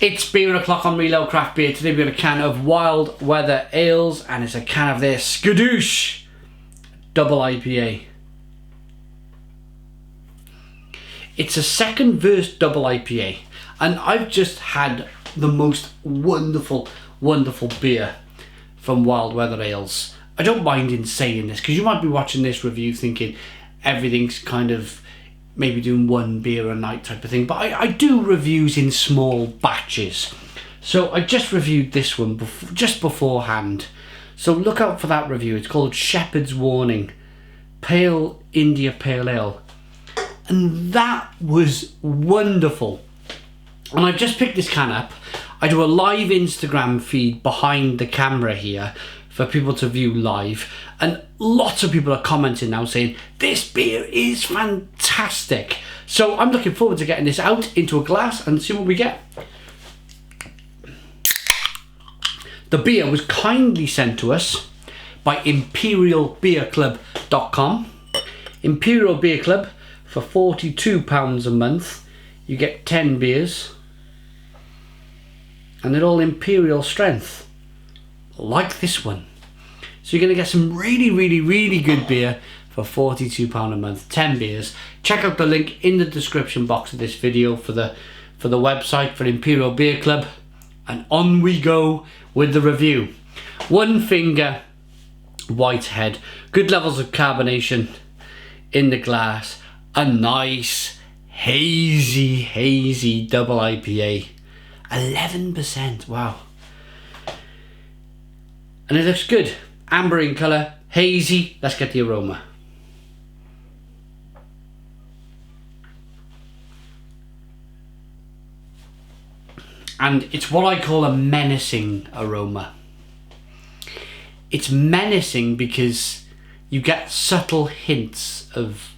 It's beer o'clock on Reload Craft Beer. Today we got a can of Wild Weather Ales and it's a can of their Skadoosh double IPA. It's a second verse double IPA and I've just had the most wonderful beer from Wild Weather Ales. I don't mind in saying this because you might be watching this review thinking everything's kind of maybe doing one beer a night type of thing, but I do reviews in small batches. So I just reviewed this one just beforehand. So look out for that review. It's called Shepherd's Warning Pale India Pale Ale. And that was wonderful. And I've just picked this can up. I do a live Instagram feed behind the camera here for people to view live, and lots of people are commenting now saying this beer is fantastic. So I'm looking forward to getting this out into a glass and see what we get. The beer was kindly sent to us by imperialbeerclub.com. Imperial Beer Club, for £42 a month you get 10 beers and they're all imperial strength, like this one. So you're going to get some really good beer for £42 a month, 10 beers. Check out the link in the description box of this video for the website for Imperial Beer Club, and on we go with the review. One finger white head, good levels of carbonation in the glass, a nice hazy double IPA, 11%, wow. And it looks good. Amber in colour, hazy. Let's get the aroma. And it's what I call a menacing aroma. It's menacing because you get subtle hints of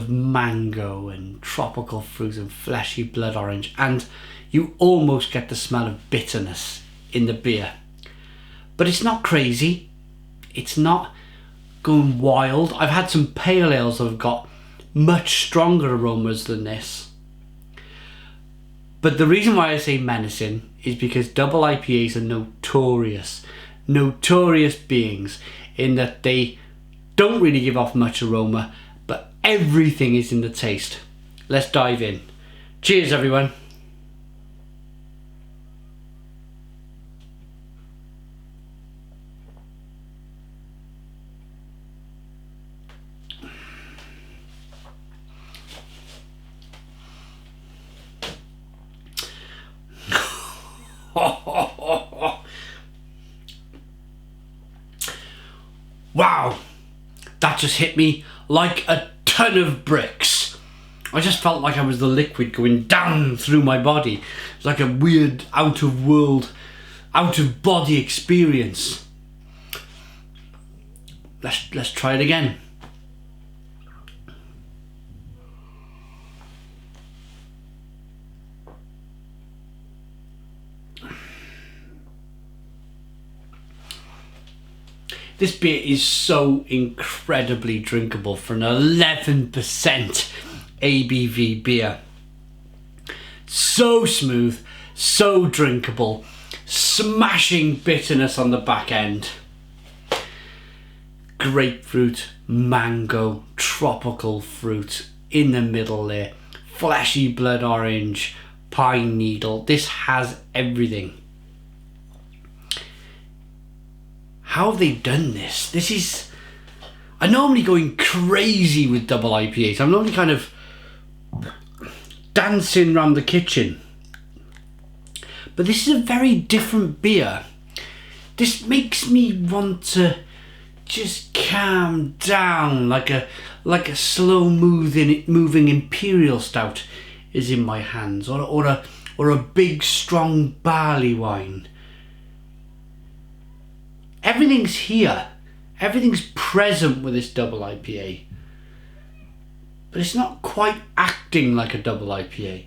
mango and tropical fruit and fleshy blood orange, and you almost get the smell of bitterness in the beer. But it's not crazy, it's not going wild. I've had some pale ales that have got much stronger aromas than this. But the reason why I say menacing is because double IPAs are notorious beings in that they don't really give off much aroma, but everything is in the taste. Let's dive in. Cheers everyone. Wow, that just hit me like a ton of bricks. I just felt like I was the liquid going down through my body. It's like a weird out of body experience. Let's try it again. This beer is so incredibly drinkable for an 11% ABV beer. So smooth, so drinkable, smashing bitterness on the back end. Grapefruit, mango, tropical fruit in the middle there. Fleshy blood orange, pine needle. This has everything. How have they done this? I'm normally going crazy with double IPAs. I'm normally kind of dancing around the kitchen. But this is a very different beer. This makes me want to just calm down like a slow moving imperial stout is in my hands, or a big strong barley wine. Everything's here. Everything's present with this double IPA. But it's not quite acting like a double IPA.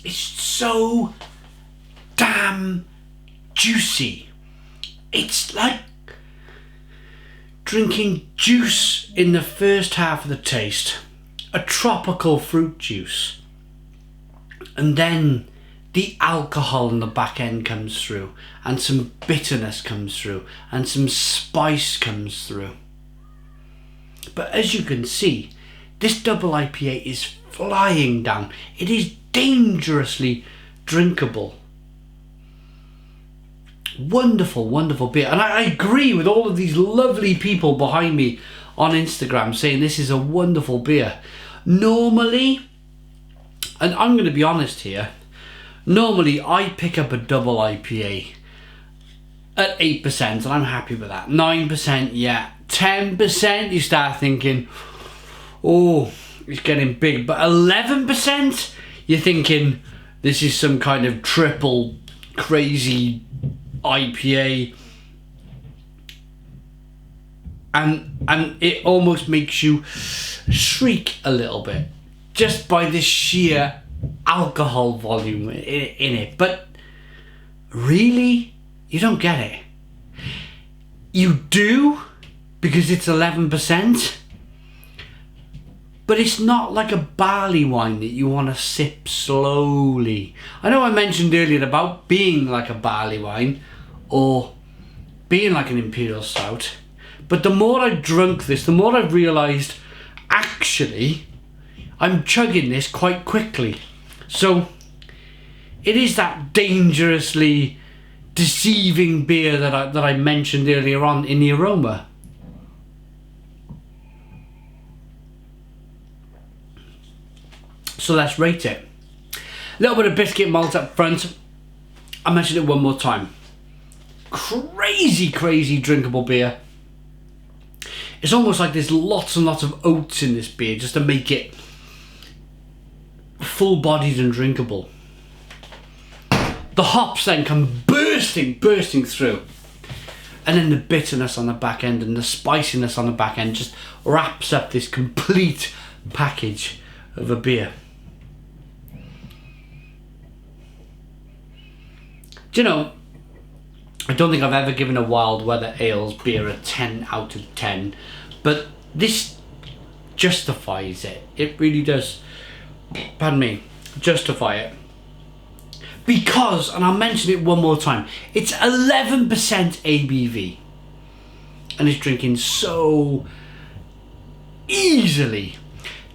It's so damn juicy. It's like drinking juice in the first half of the taste, a tropical fruit juice, and then the alcohol in the back end comes through, and some bitterness comes through, and some spice comes through. But as you can see, this double IPA is flying down. It is dangerously drinkable. Wonderful, wonderful beer. And I agree with all of these lovely people behind me on Instagram saying this is a wonderful beer. Normally, and I'm going to be honest here, normally I pick up a double IPA at 8% and I'm happy with that. 9%, yeah. 10% you start thinking, oh, it's getting big. But 11% you're thinking this is some kind of triple crazy IPA, and it almost makes you shriek a little bit just by the sheer alcohol volume in it. But really, you don't get it. You do, because it's 11%, but it's not like a barley wine that you want to sip slowly. I know I mentioned earlier about being like a barley wine or being like an imperial stout, but the more I drunk this, the more I've realised actually I'm chugging this quite quickly. So it is that dangerously deceiving beer that I mentioned earlier on in the aroma. So let's rate it. A little bit of biscuit malt up front. I mentioned it one more time. Crazy, crazy drinkable beer. It's almost like there's lots and lots of oats in this beer just to make it full-bodied and drinkable. The hops then come bursting through. And then the bitterness on the back end and the spiciness on the back end just wraps up this complete package of a beer. Do you know, I don't think I've ever given a Wild Weather Ales beer a 10 out of 10, but this justifies it. It really does, pardon me, justify it. Because, and I'll mention it one more time, it's 11% ABV. And it's drinking so easily.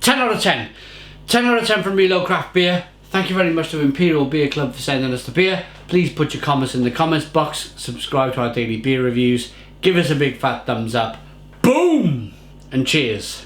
10 out of 10. 10 out of 10 from Reload Craft Beer. Thank you very much to Imperial Beer Club for sending us the beer. Please put your comments in the comments box. Subscribe to our daily beer reviews. Give us a big fat thumbs up. Boom! And cheers.